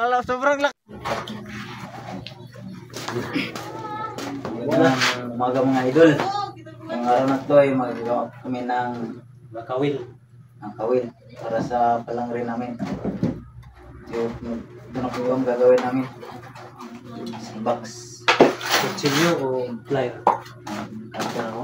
Ala, sobrang laki. Umaga mga idol. Ang araw na ito ay magagawa kami ng Kawil. kawil para sa palangre namin. So, ito na po yung gagawin namin. Box. Kutsilyo o plier? Kaya ako.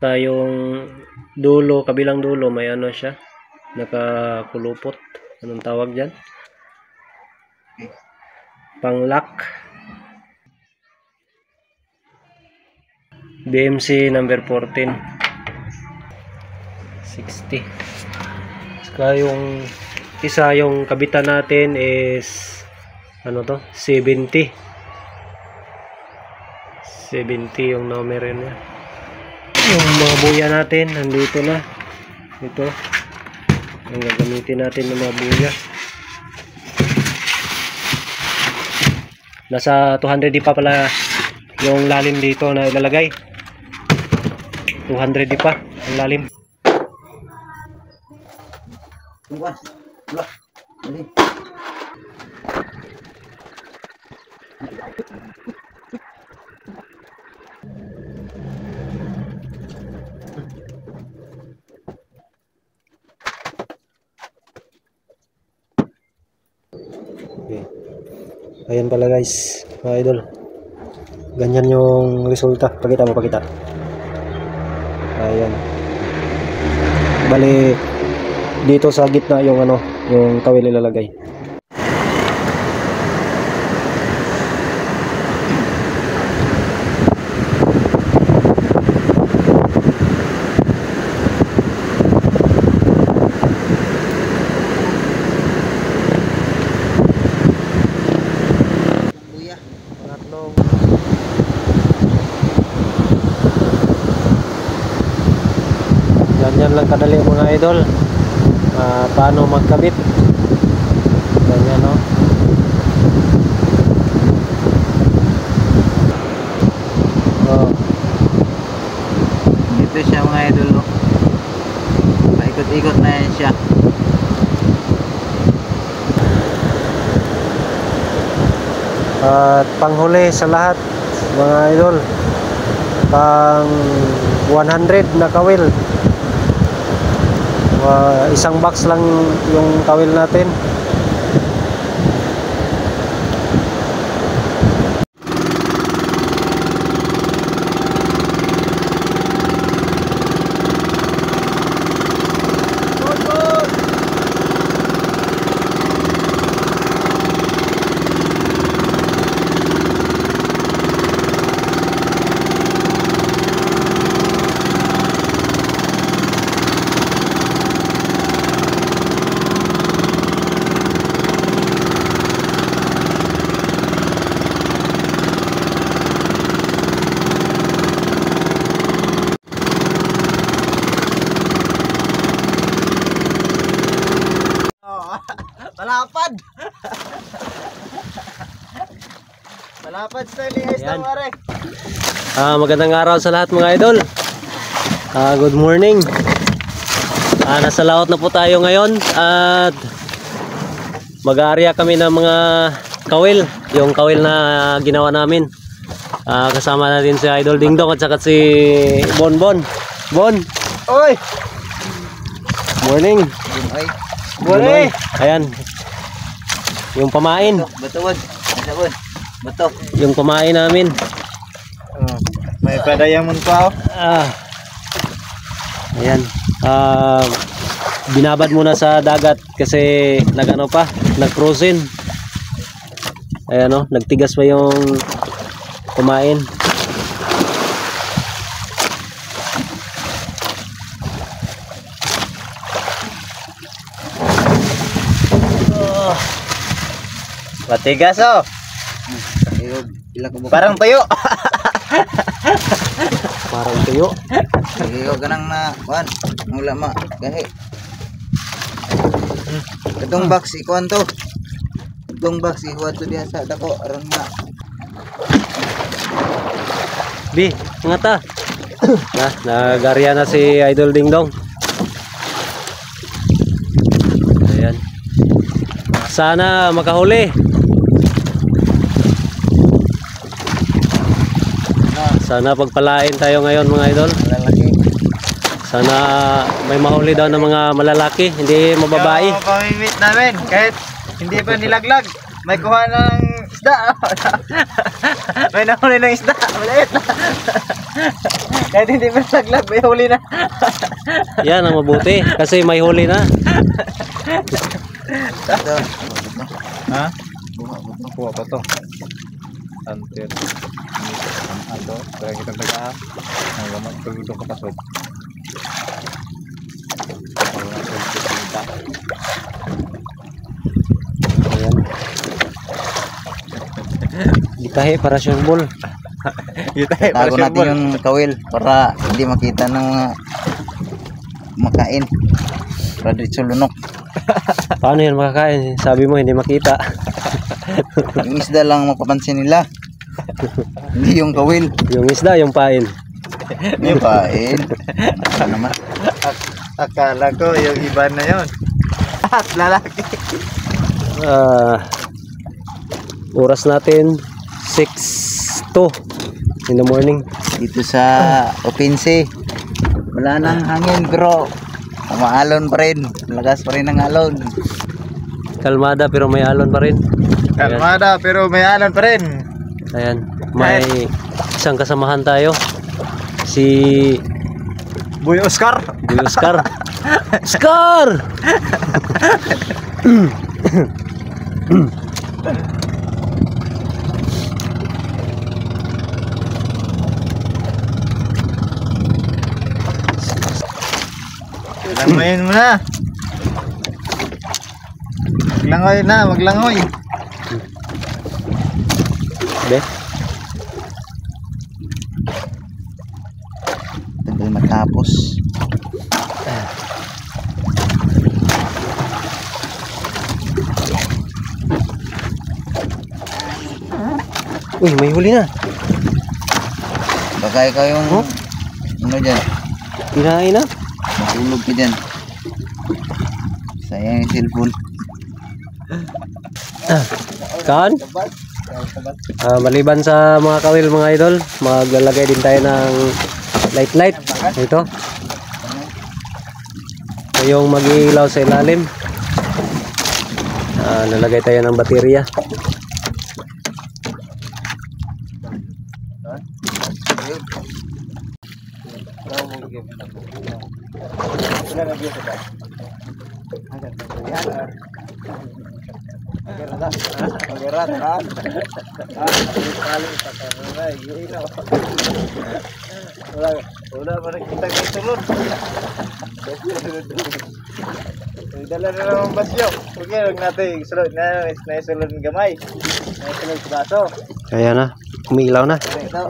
Yung dulo, kabilang dulo, may ano siya, nakakulupot. Anong tawag dyan? Pang-lock. BMC number 14. 60. Saka yung isa, yung kabitan natin is ano to? 70. 70 yung numero niya. Yung mga buya natin nandito na. Ito ang gagamitin natin ng mga buya. Nasa 200 di pa pala yung lalim dito na ilalagay. 200 di pa ang lalim. Tungguan. Wala. Dali. Okay. Ayan pala guys, mga idol. Ganyan yung resulta. Pakita mo, pakita. Ayan. Bali dito sa gitna yung ano, yung kawil ilalagay. Ganyan lang kadali mga idol. Paano magkabit. Ganyan, no? Oh. Ito siya mga idol. No? Paikot-ikot na yan siya. At panghuli sa lahat mga idol, pang 100 na kawil. Isang box lang yung kawil natin. Malapad. Malapad sa lihis ng mare. Magandang araw sa lahat mga idol. Good morning. Nasa laot na po tayo ngayon at mag-aarya kami ng mga kawil, yung kawil na ginawa namin. Kasama natin si Idol Dingdong at saka si Bonbon. Bon. Oy. Morning. Oy. Morning. Ayan. Yung pamain. Batuwad. Batuwad. Bato. Yung pamain namin. May padayamon pa. Ayan. Binabad muna sa dagat kasi nagano pa, nag-frozen. Ayan, no, nagtigas pa yung kumain. Matigas oh. Parang tuyo. Parang tuyo. Iyo ganang na kuan. Mula ma gahi. Itong box ikuan to. Itong box ikuan to diha sa dako aron na. Bi, ngata. Nag-area na si Idol Dingdong. Ayan. Sana makahuli. Sana pagpalain tayo ngayon mga idol. Malalaki. Sana may mahuli daw ng mga malalaki, hindi mababae. Yung pamimit namin, kahit hindi pa nilaglag, may kuha ng isda. May nahuli ng isda, maliit na. Kahit hindi pa nilaglag, may huli na. Yan ang mabuti kasi may huli na. Ha? Kuha ba to? Antir. Ano? Kaya kita taga. Ang gamat tulog kapasod. Ayan. Itahe para siyang ball. Tago natin yung kawil para hindi makita ng mga makain. Para dito lunok. Paano yan makakain? Sabi mo hindi makita. Yung isda lang mapapansin nila. Hindi yung kawil. Yung isda, yung pain. Yung pain. Ano naman? Akala ko yung iba na yun. At lalaki. Oras natin 6:02 in the morning. Dito sa Opinse. Wala nang hangin bro. Maalon pa rin. Lagas pa rin ang alon. Kalmada pero may alon pa rin. Kalmada pero may alon pa rin. Ayan, may isang kasamahan tayo. Si Boy Oscar. Boy Oscar. Oscar! Langoyin mo na. Maglangoy na, maglangoy. Be? Tagal matapos. Uy, may huli na. Baka ikaw yung ano dyan. Kinain na. Matulog ka dyan. Sayang yung cellphone. Kan? Maliban sa mga kawil mga idol, maglalagay din tayo ng light. Ito. Ito yung mag-iilaw sa ilalim. Nalagay tayo ng baterya. Wala pa rin kita kayo sulod. Dala na naman basyo. Okay, huwag natin sulod na sulod ng gamay. Sulod sa baso. Kaya na, umiilaw na.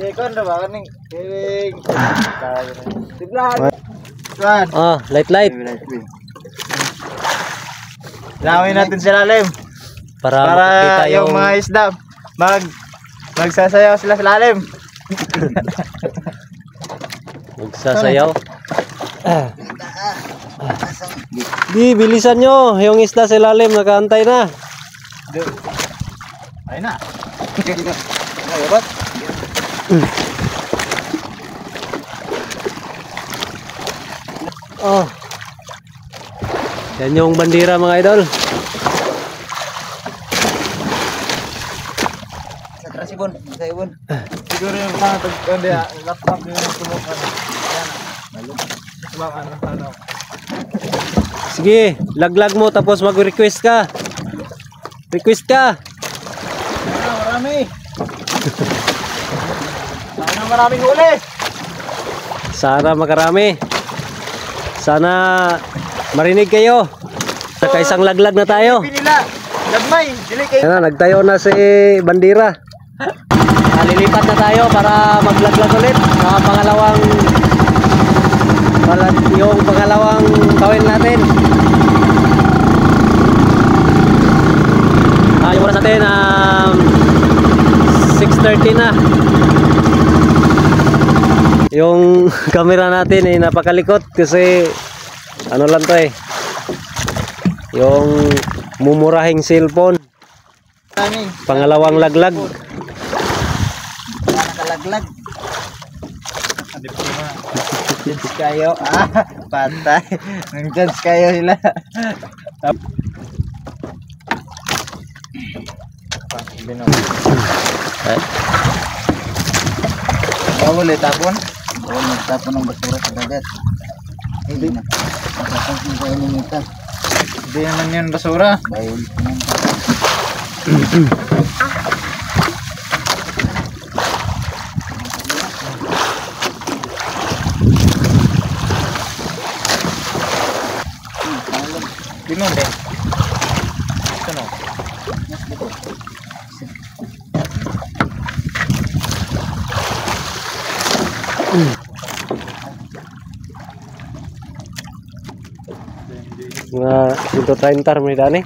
Ikon na ba kaning kiling. Tiblahan. Kuan. Light. Lawin natin sa lalim. Para Para yung mga isda magsasayaw sila sa lalim. magsasayaw. Di, bilisan nyo. Yung isda sa ilalim, nakaantay na. Ay na. Yan yung bandira mga idol. Sa ibon. Siguro yung laptop yung tumukan. Ano. Sige, laglag mo tapos mag-request ka. Request ka. Marami. Sana maraming huli. Sana makarami. Sana marinig kayo. Nakaisang laglag na tayo. Pinila. Lagmay. Dili kayo. Yan na, nagtayo na si bandira. Lilipat na tayo para maglaglag ulit. Yung pangalawang kawin natin. Yung oras natin 6:30 na. Yung camera natin ay napakalikot kasi ano lang to eh. Yung mumurahing cellphone. Pangalawang laglag. Nakalaglag. Judge kayo. Patay. Nang judge kayo sila. Bawal eh tapon. Bawal magtapon ng basura sa dagat. Hindi na. Matapon kung kayo ninita. Hindi naman yun basura. Bawal ko nang Binon deh. Ano? Mga 130 may dani.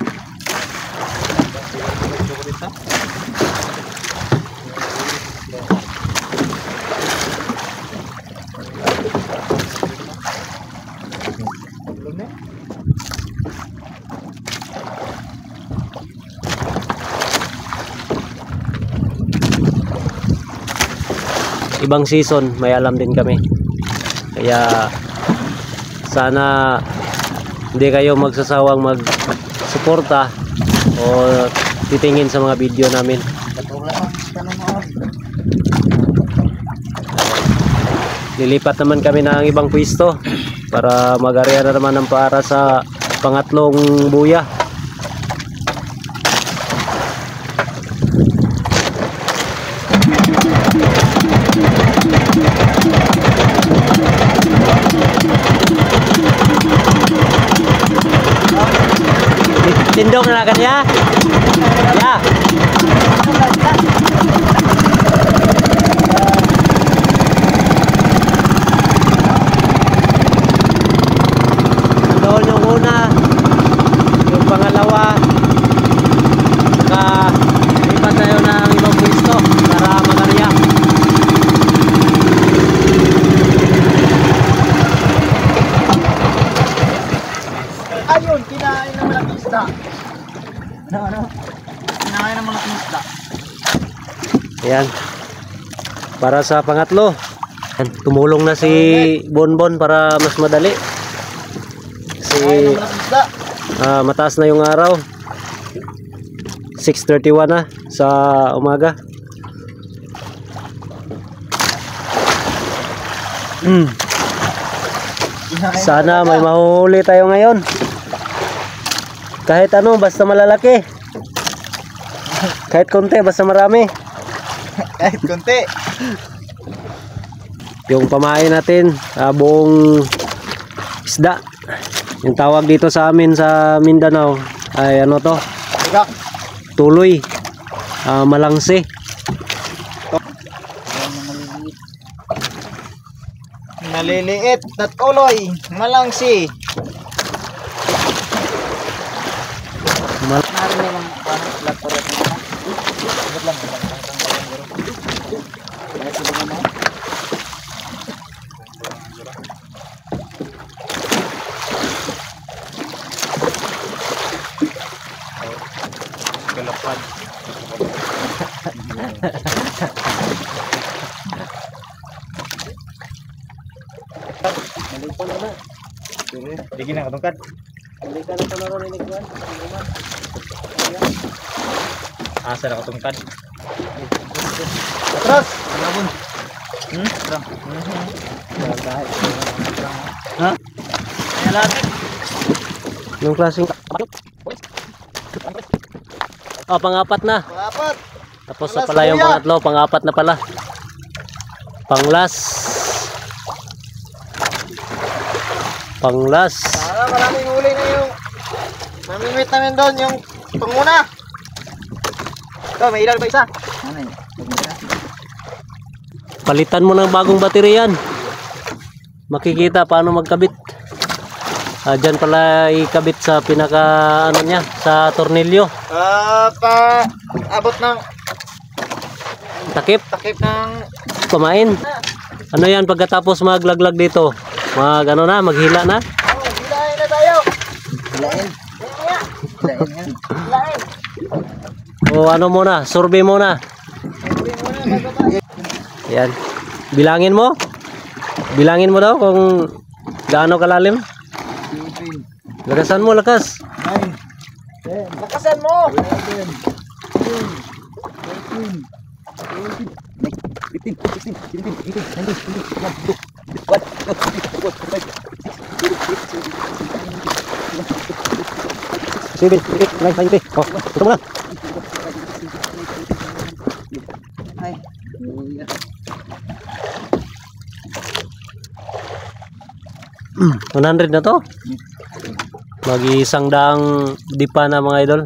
Ibang season may alam din kami, kaya sana hindi kayo magsasawang magsuporta o titingin sa mga video namin. Lilipat naman kami ng ibang pwesto para mag-area na naman ng para sa pangatlong buya. Tindong na kan ya? Ya. Doon yung una, yung pangalawa, saka lipat tayo ng ibang pwesto para mag-area. Ayun, kinain ng malaking isda. Ano? Kinain ng malaking isda. Ayan. Para sa pangatlo. Ayan, tumulong na si Bonbon para mas madali. Kasi Kinain ng malaking isda. mataas na yung araw. 6:31 na sa umaga. Sana may mahuhuli tayo ngayon. Kahit ano, basta malalaki. Kahit konti, basta marami. Kahit konti. Yung pamain natin, buong isda. Yung tawag dito sa amin sa Mindanao ay ano to? Ligak. Tuloy. Malangsi. Maliliit na tuloy. Malangsi. Narinig ang paano flat po rin na. Ikot lang. Galapad. Nalito na na. Digi na katungkad. Nalito na pa na rin inikwan. Asa na katungkad. Atras! Alabon. Trang. Ha? Ay lalaki. Yung klaseng pangapat na. Pangapat. Tapos na pala yung pangatlo, pangapat na pala. Panglas. Panglas. Maraming huli na yung mamimit namin doon yung panguna. Ito, may ilaw pa isa. Ano yun? Palitan mo ng bagong baterya yan. Makikita paano magkabit. Diyan pala ikabit sa pinaka ano niya, sa tornilyo. Abot ng Takip, takip ng kumain. Ano yan pagkatapos maglaglag dito? Maghila na? Oh, hilahin na tayo. Hilahin. Hilahin yan. Hilahin. O ano muna? Survey muna. Yan. Bilangin mo? Bilangin mo daw kung gaano kalalim? Lakasan mo, lakas. 9, 10. Lakasan mo. 7, 8, 9, 10. Oh, ito mo na. Ay. 100 na to. Mag-isang daang dipa na mga idol.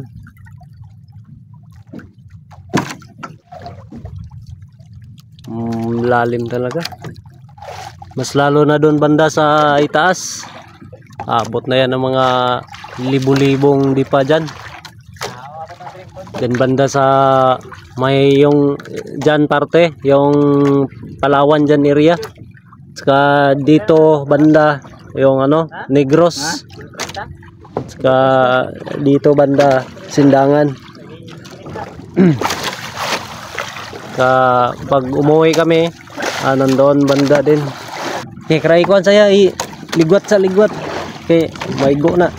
Lalim talaga. Mas lalo na doon banda sa itaas. Abot na yan ng mga libu-libong dipa dyan. Then banda sa may yung dyan parte, yung Palawan dyan area. Saka dito banda yung ano, Negros. Saka dito banda Sindangan. Pag umuwi kami, nandoon banda din. Okay, karay ko saya ligwat sa ligwat. Okay, maigo na.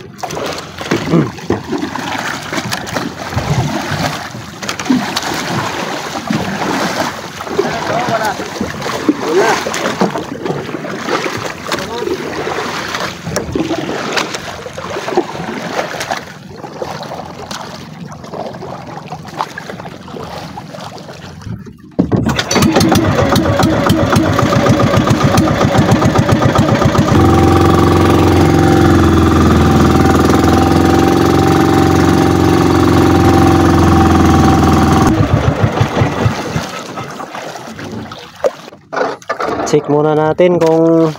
Check muna natin kung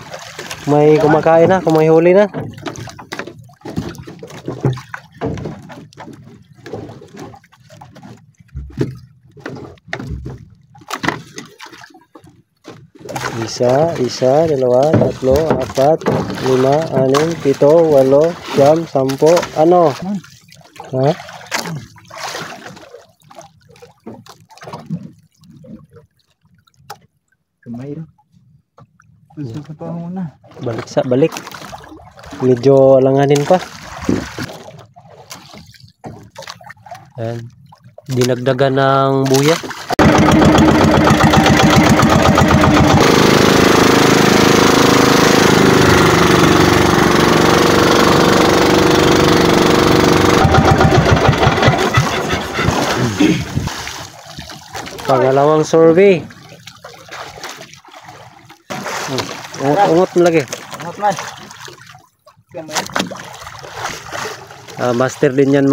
may kumakain na, kung may huli na. Isa, dalawa, tatlo, apat, lima, anim, pito, walo, siyam, sampo. Ano? Ha? Kamay rin. Gusto ko pa muna. Balik. Medyo alanganin pa. Ayan. Dinagdagan ng buya. Pangalawang survey. Ungot mo lagi. Ungot na. Master din yan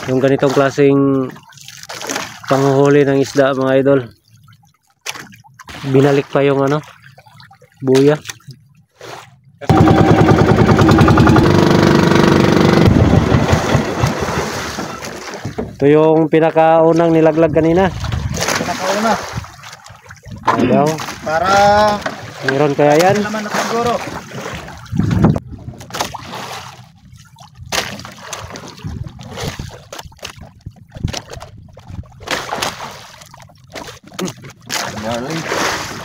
yung ganitong klaseng panghuhuli ng isda mga idol. Binalik pa yung ano, buya. Ito yung pinakaunang nilaglag kanina. Pinakauna. Ayaw. Para meron kaya yan? naman na siguro.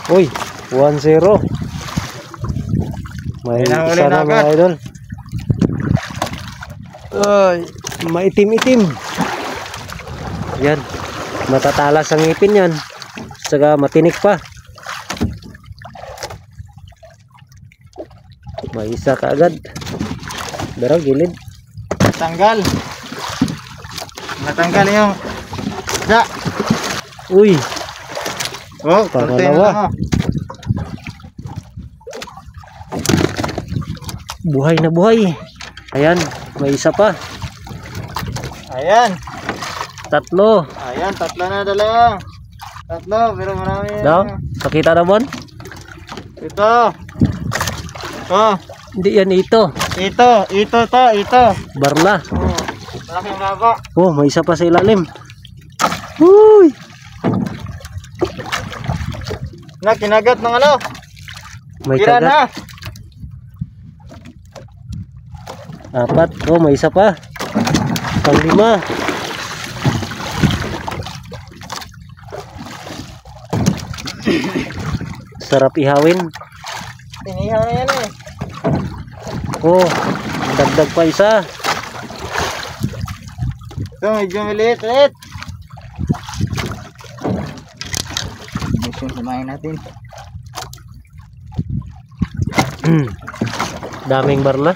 Uy, 1-0. May isa na mga idol. Ay, maitim-itim. Yan. Matatalas ang ngipin yan. Saka matinik pa. May isa kaagad. Pero gilid. Tanggal. Natanggal yung isda. Uy. Oh, pangalawa. Buhay na buhay. Ayan, may isa pa. Ayan. Tatlo. Ayan, tatlo na dala. Tatlo, pero marami. Daw, pakita na bon. Ito. Oh, Hindi yan ito. ito. Barla. Oh, malaking baba. Oh, may isa pa sa ilalim. Uy. Na, kinagat ng ano? May Tira kagat. na. 4. Oh, may isa pa. Pang-5. Sarap ihawin. Tinihaw na yan eh. Oh, dagdag pa isa. Ito, medyo maliit-liit. Gusto yung kumain natin. Daming barla.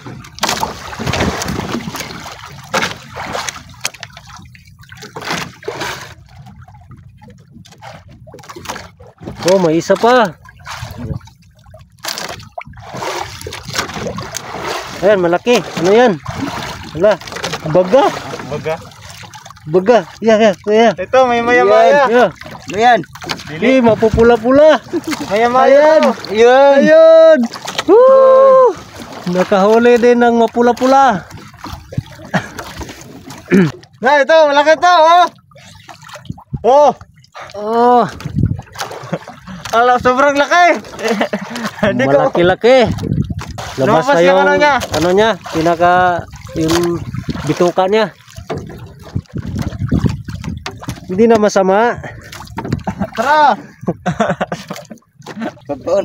Oh, may isa pa. Ayan, malaki. Ano yan? Wala. Baga. Baga. Baga. Yeah. Ito, may maya-maya. Yeah. Ano yan? Eh, mapupula-pula. Maya-maya to. Yan. Ayun. Woo! Nakahuli din ng mapula-pula. Na, ito, malaki to, oh. Oh. Oh, Alam, sobrang laki. Hindi ko. malaki-laki. Labas Lumabas na yung yung ano niya. yung bituka niya. Hindi na masama. Tara. Pagtuon.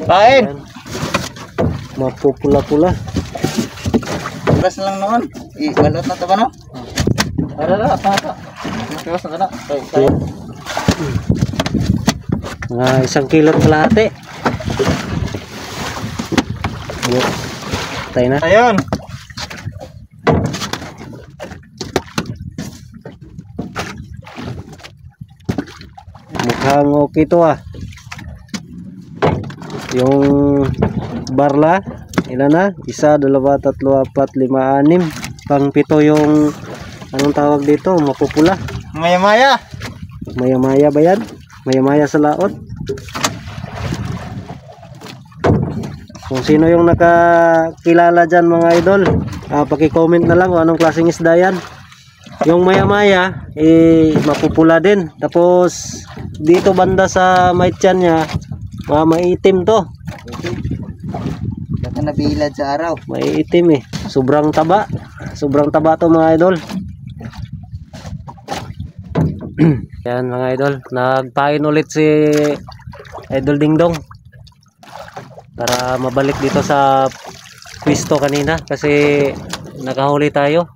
Kain. Ayan. Mapupula-pula. Oras na lang noon. Ibalot na ito ba no? Tara. Tiwas na ka na. Ayan. Mga 1 kilot kalahati. Tayo na. Ayun. Mukhang okay to ah. Yung barla, ilan na? 1, 2, 3, 4, 5, 6. Pang-7 yung anong tawag dito? Mapupula. Maya-maya. Maya-maya ba yan? Maya-maya sa laot. Kung sino yung nakakilala dyan mga idol, paki-comment na lang kung anong klaseng isda yan. Yung maya-maya, mapupula din. Tapos, dito banda sa may tiyan niya, maitim to. Baka nabilad sa araw. Maitim eh. Sobrang taba. Sobrang taba to mga idol. Yan mga idol. Nagpain ulit si Idol Dingdong. Para mabalik dito sa pwesto kanina. Kasi nakahuli tayo.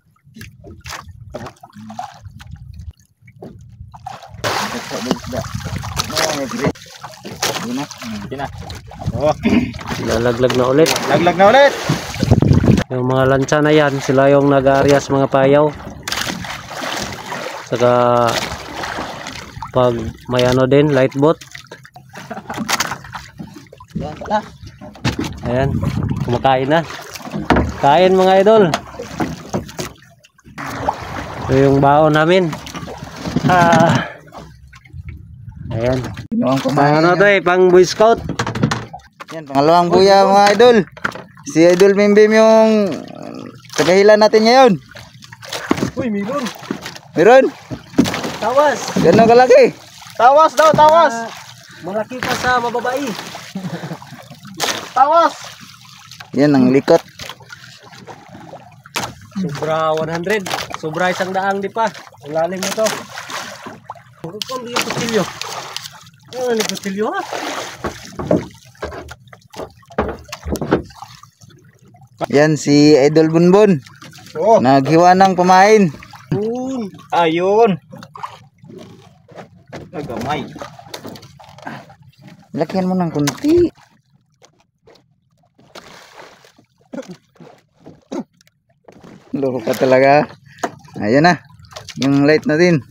Hindi na. Oh, Lalaglag na ulit. laglag na ulit. Yung mga lancha na yan, sila yung nag-aarias mga payaw. Saka pag may ano din, light boat. Yan na. Ayan, kumakain na. Kain mga idol. Ito yung baon namin. Ayan. Ginoong Pang kumain. ano to pang Boy Scout. Yan, pangalawang buya mga idol. Si Idol Mimbim yung tagahilan natin ngayon. Uy, meron. Meron? Tawas. Gano'ng kalaki? Tawas daw, tawas. Malaki pa sa mababae. Tawas. Yan ang likot. Sobra 100. Sobra 100 di pa. Ang lalim nito. Kung di yung kutilyo. Ano ni kutilyo ha? Yan si Idol Bunbun. Oh, Naghiwa ng pamain. ayun. Nagamay. Lakihan mo ng kunti. Loko ka talaga. Ayan na. Yung light natin.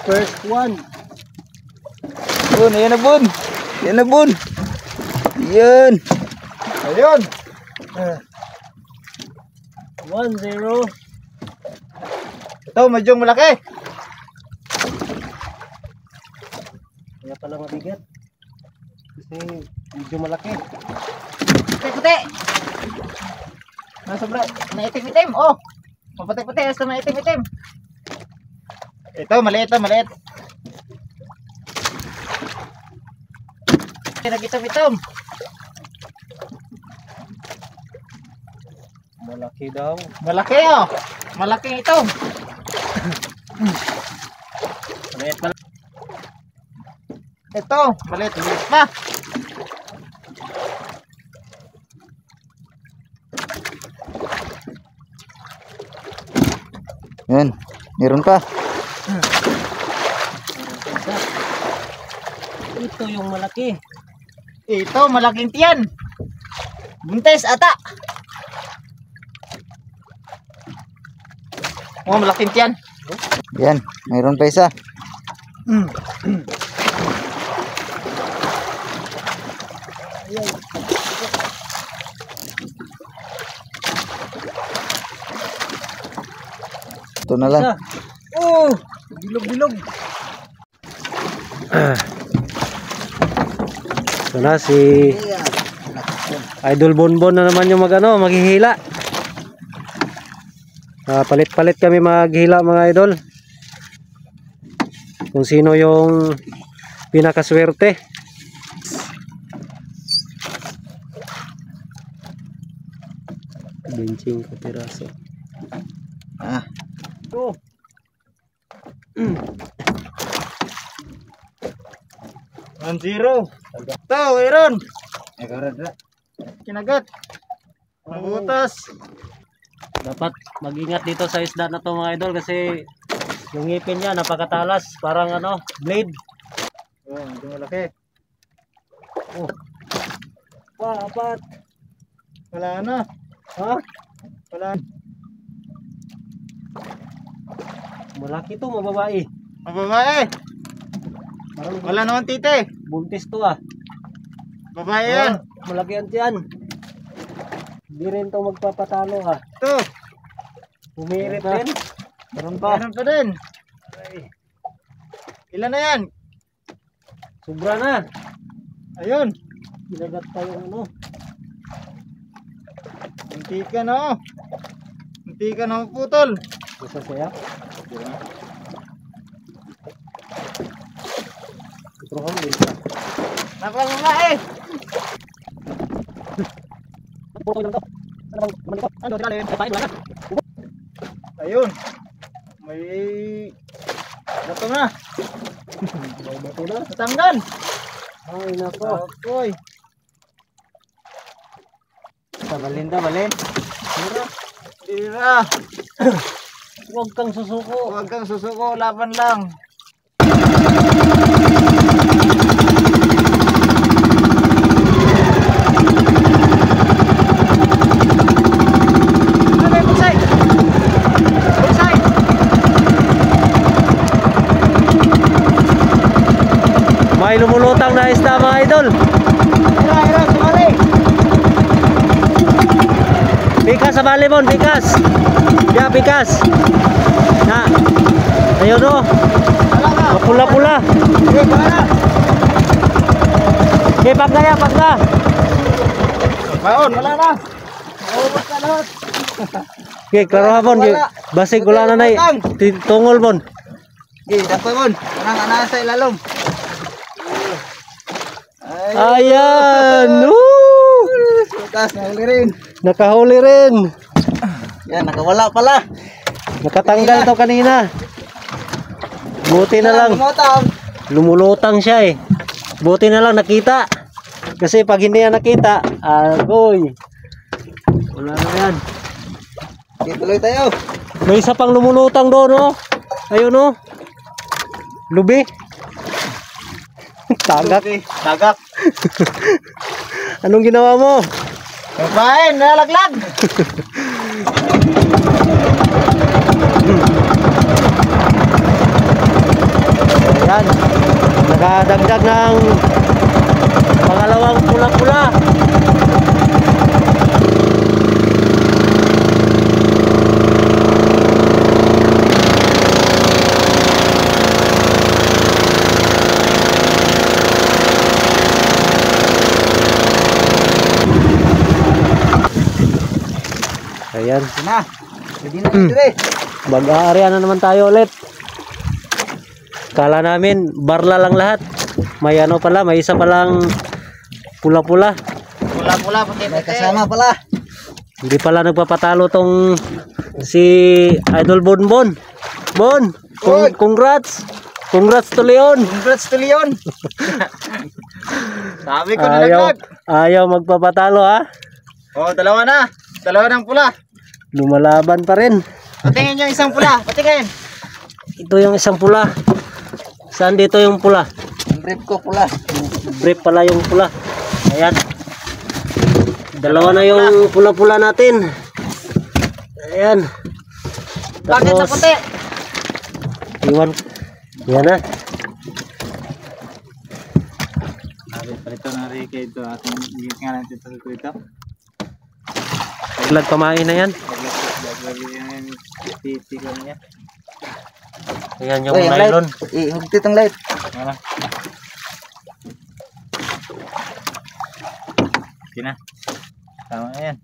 First one. Bun, ayan na bun. Ayan na bun. Ayan. Ayun. 1-0. Ito, medyo malaki. Kaya pala mabigat. Kasi medyo malaki. Puti-puti. Nasa bra. Naitim-itim. Oh. Maputi-puti. Nasa naitim-itim. Ito, maliit to, maliit. Nagitom-itom. Malaki daw. Malaki oh. Malaking itom. Maliit pala. Ito, maliit. Maliit pa. Yan, meron pa. Ito yung malaki. Ito, malaking tiyan. Buntes, ata. Oh, malaking tiyan. Yan, meron pa isa. Ito na lang. Isa. Oh, bilog-bilog. Ito na si Idol Bonbon na naman yung maghihila. Palit-palit kami maghila mga idol. Kung sino yung pinakaswerte. Benching ko piraso. Ah, Oh. 1-0. Ito, Aaron. nagkaroon na. Kinagat. Mabutas. Dapat mag-ingat dito sa isda na to mga idol kasi yung ngipin niya napakatalas, parang blade. Oh, medyo malaki. Oh. Apat. Wala na. Ha? Wala. Malaki to, mababae. Babae. Parang Wala naman tite. buntis to ah. Babae yan. Malaki yan tiyan. Hindi rin to magpapatalo ah. Ito. Humirit din. Meron pa. Meron pa din. Ilan na yan? Sobra na. Ayun. Ginagat pa yung Munti ka na oh. Munti ka na putol. Isa saya. Ito ko din. Napakabae. Puro ko lang to. Ano dito? Kapain wala na. Ayun. May dato na. Bato na. Natanggal. Ay nako. Oy. Balin ta, balin. Tira. Huwag kang susuko. Huwag kang susuko, laban lang. Ano yung bugsay? Bugsay. May lumulutang na isda mga idol. Ira, sumali. Pikas sa balibon, pikas. Ya, pikas. Na. Ayun o. Wala ka. Pula-pula. Sige, wala na. Okay, pagda ya, pagda. Baon, wala na. Maubos ka lahat. Okay, klaro hapon. Basig wala na na tungol bon. Okay, dapat pun. Parang anak sa ilalom. Ayan. Woo! Sukas, nahuli rin. Nakahuli rin. Yan, nakawala pala. Nakatanggal to kanina. Buti na lang. Lumutang. Lumulutang siya eh. Buti na lang nakita. Kasi pag hindi yan nakita, agoy. Wala na yan. Okay, tuloy tayo. May isa pang lumulutang doon, no? Ayun, no? Lubi. Tagak. Okay, tagak. Anong ginawa mo? Kapain, nalaglag. Ayan. Nakadagdag ng pangalawang pula-pula. Ayan. Na. Hindi na dito eh. Mag-aarya na naman tayo ulit. Kala namin barla lang lahat. May ano pala, may isa palang pula-pula. Pula-pula, puti-puti. May kasama pala. Hindi pala nagpapatalo tong si Idol Bonbon. Bon, congrats. Congrats to Leon. Congrats to Leon. Sabi ko Ayaw, nalaglag. ayaw magpapatalo ha. Oh, dalawa na. Dalawa ng pula. Lumalaban pa rin. Patingin yung isang pula. Patingin. Ito yung isang pula. Saan dito yung pula? Ang brief ko pula. Brief pala yung pula. Ayan. Dalawa na yung pula-pula natin. Ayan. Bakit sa puti? Iwan. Yan na. Palito na Ricky ito. Ating gigit nga natin ito. Laglag pamain na yan. Laglag yung titi ko niya. Ayan yung nylon. Ihugtit ang light. Wala. Okay na. Tama na yan.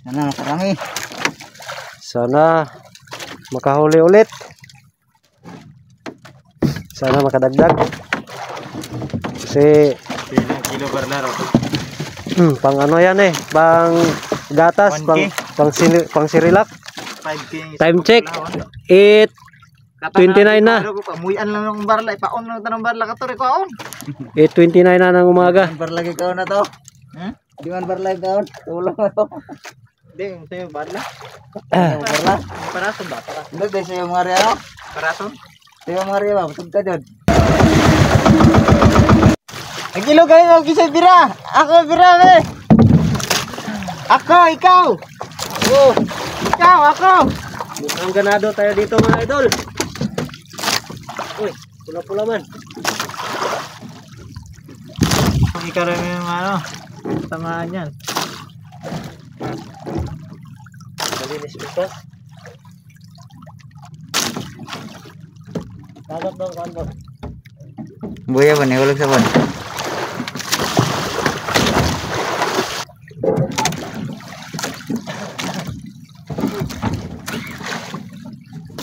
Sana makarami. Sana makahuli ulit. Sana makadagdag. Kasi Kilo barlaro. pang ano yan eh, pang gatas, 1K. pang sirilak. 5K. Time check. 8:29 na. Pamuyan lang ng barla. Ipaon lang ito ng barla. Kato rin ko aon. 8:29 na ng umaga. Di man barlagi ka na to. Di man barlagi ka. Tulong na to. Hindi, ito yung barla. Yung barla. Parason ba? Parason. Hindi, di siya yung mga riyaw. Parason? Di yung mga riyaw. Matug ka dyan. Ang kilo kayo ng kisay bira. Ako bira eh. Ako, ikaw. Oh, ikaw, ako. Mukhang ganado tayo dito mga idol. Uy, pula-pula man. Ikaw rin yung ano. Tamaan yan. Malinis dito. Dagat daw kanto. Buya ba niya? Walang saban.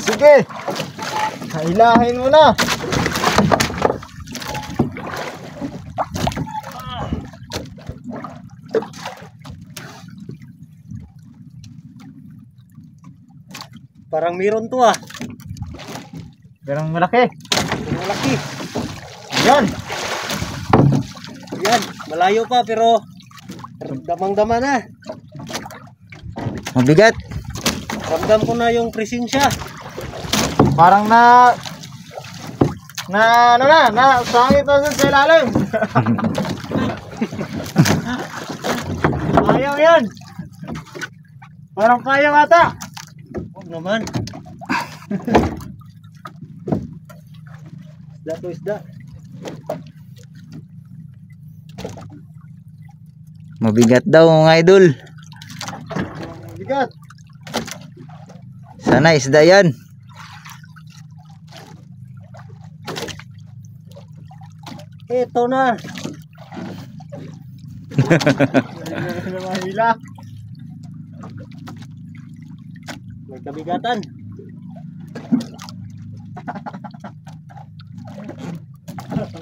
Sige. Hilahin mo na. Parang meron to ah. Ganang malaki. Malaki. Yan. Yan, malayo pa pero damang-dama na. Mabigat. Ramdam ko na yung presensya. Parang na sangit na sa ilalim. Ayaw yan. Parang kaya ata. Huwag naman. Isda to isda. Mabigat daw mga idol. Bigat. Sana isda yan. Ito na. Mahila. May kabigatan.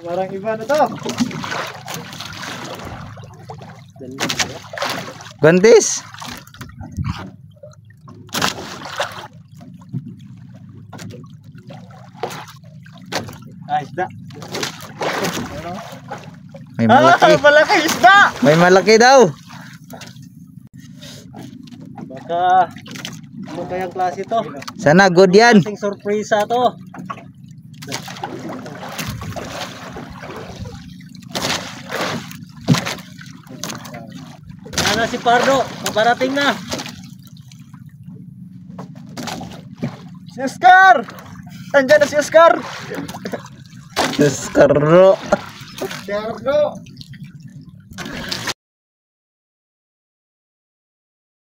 Parang iba na to. Ganda ba? Gantis. Isda. May malaki. Malaki isda. May malaki daw. Baka ano kayang klase to? Sana good yan. Klaseng sorpresa to. Yan na si Pardo, paparating na. Si Oscar. Andiyan na si Oscar. Sus, karo. Si Oscar.